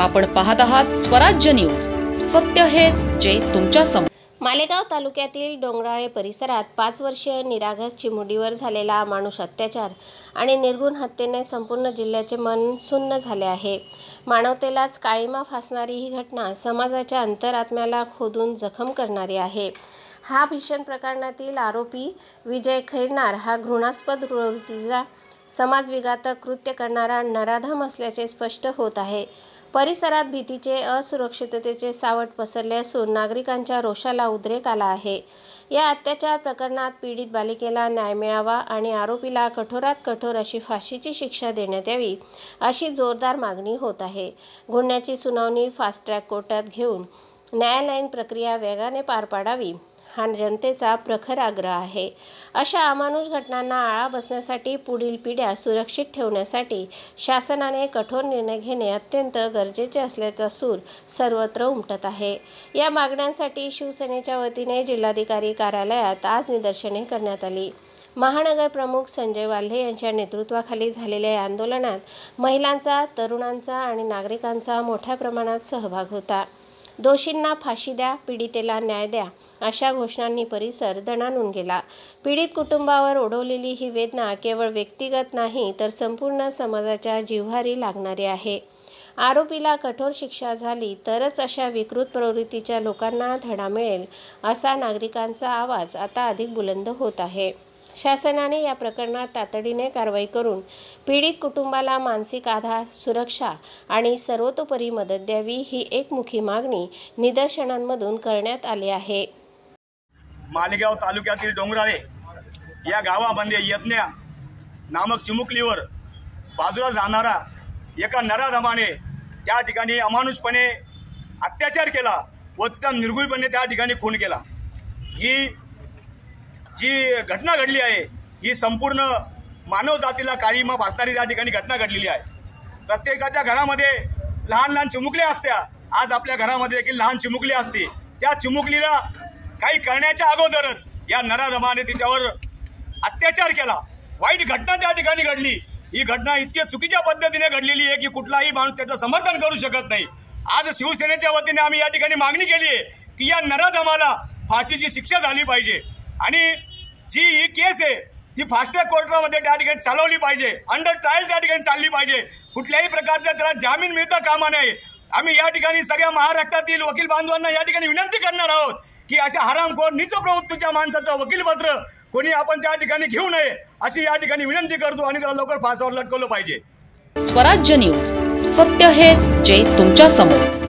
आपण पाहत आहात स्वराज्य न्यूज। सत्य हेच जे तुमच्या समोर। मालेगाव तालुक्यातील डोंगराळे परिसरात 5 वर्षीय निरागस चिमुरडीवर झालेला अमानुष अत्याचार आणि निर्घृण हत्येने संपूर्ण जिल्ह्याचे मन सुन्न झाले आहे। मानवतेलाच काळीमा फासणारी ही घटना समाजाच्या अंतरात्म्याला खोदून जखम करणारी आहे। हा भीषण प्रकरणातील आरोपी विजय खैरनार हा घृणास्पद प्रवृत्तीचा समाजविघातक कृत्य करणारा नराधम असल्याचे स्पष्ट होत आहे। परिसरात भीतीचे असुरक्षिततेचे सावट पसरले असून नागरिकांच्या रोषाला उद्रेक आला आहे। या अत्याचार प्रकरणात पीडित बालिकेला न्याय मिळावा आणि आरोपीला कठोरात कठोर अशी फाशीची शिक्षा देण्यात यावी अशी जोरदार मागणी होत आहे। गुन्ह्याची सुनावणी फास्ट ट्रॅक कोर्टात घेऊन न्यायालयीन प्रक्रिया वेगाने पार पाडावी हा जनतेचा प्रखर आग्रह आहे। अशा अमानुष घटनांना आळा बसण्यासाठी पुढील पिढ्या सुरक्षित ठेवण्यासाठी शासनाने कठोर निर्णय घेणे अत्यंत गरजेचे असल्याचा सूर सर्वत्र उमटत आहे। या मागण्यांसाठी शिवसेनेच्या वतीने जिल्हाधिकारी कार्यालयात आज निदर्शने करण्यात आली। महानगर प्रमुख संजय वाल्हे यांच्या नेतृत्वाखाली झालेल्या या आंदोलनात महिलांचा, तरुणांचा आणि नागरिकांचा मोठ्या प्रमाणात सहभाग होता। दोषींना फाशी द्या, पीडितेला न्याय द्या अशा घोषणांनी परिसर दणाणून गेला। पीडित कुटुंबावर ओढवलेली ही वेदना केवळ व्यक्तिगत नाही तर संपूर्ण समाजाच्या जिव्हारी लागणारी आहे। आरोपीला कठोर शिक्षा झाली तरच अशा विकृत प्रवृत्तीच्या लोकांना धडा मिळेल असा नागरिकांचा आवाज आता अधिक बुलंद होत आहे। शासनाने या प्रकरणात तातडीने कारवाई करून पीडित कुटुंबाला मानसिक आधार, सुरक्षा आणि सर्वतोपरी मदत द्यावी ही एकमुखी मागणी निदर्शनांमधून करण्यात आली आहे। मालेगाव तालुक्यातील डोंगराळे या गावामध्ये यज्ञा नामक चिमुकलीवर बाजूला राहणारा एका नराधमाने त्या ठिकाणी अमानुषपणे अत्याचार केला व तिचा निर्गुणपणे त्या ठिकाणी खून केला। ही जी घटना घडली आहे ही संपूर्ण मानव जातीला काळीमा फासणारी त्या ठिकाणी घटना घडलेली आहे। प्रत्येकाच्या घरामध्ये लहान लहान चिमुकल्या असत्या, आज आपल्या घरामध्ये देखील लहान चिमुकली असते। त्या चिमुकलीला काही करण्याच्या अगोदरच या नराधमाने तिच्यावर अत्याचार केला। वाईट घटना त्या ठिकाणी घडली। ही घटना इतकी चुकीच्या पद्धतीने घडलेली आहे की कुठलाही माणूस त्याचं समर्थन करू शकत नाही। आज शिवसेनेच्या वतीने आम्ही या ठिकाणी मागणी केली आहे की या नराधमाला फाशीची शिक्षा झाली पाहिजे आणि जी ही केस आहे ती फास्ट ट्रॅक कोर्टामध्ये त्या ठिकाणी चालवली पाहिजे, अंडर ट्रायल त्या ठिकाणी चालली पाहिजे। कुठल्याही प्रकारचा त्याला जामीन मिळता कामा नये। आम्ही या ठिकाणी सगळ्या महाराष्ट्रातील वकील बांधवांना या ठिकाणी विनंती करणार आहोत की अशा हरामखोर नीच प्रवृत्तीच्या माणसाचं वकीलपत्र कोणी आपण त्या ठिकाणी घेऊ नये अशी या ठिकाणी विनंती करतो आणि त्याला लवकर फासावर लटकवलं पाहिजे। स्वराज्य न्यूज, सत्य हेच जे तुमच्या समोर।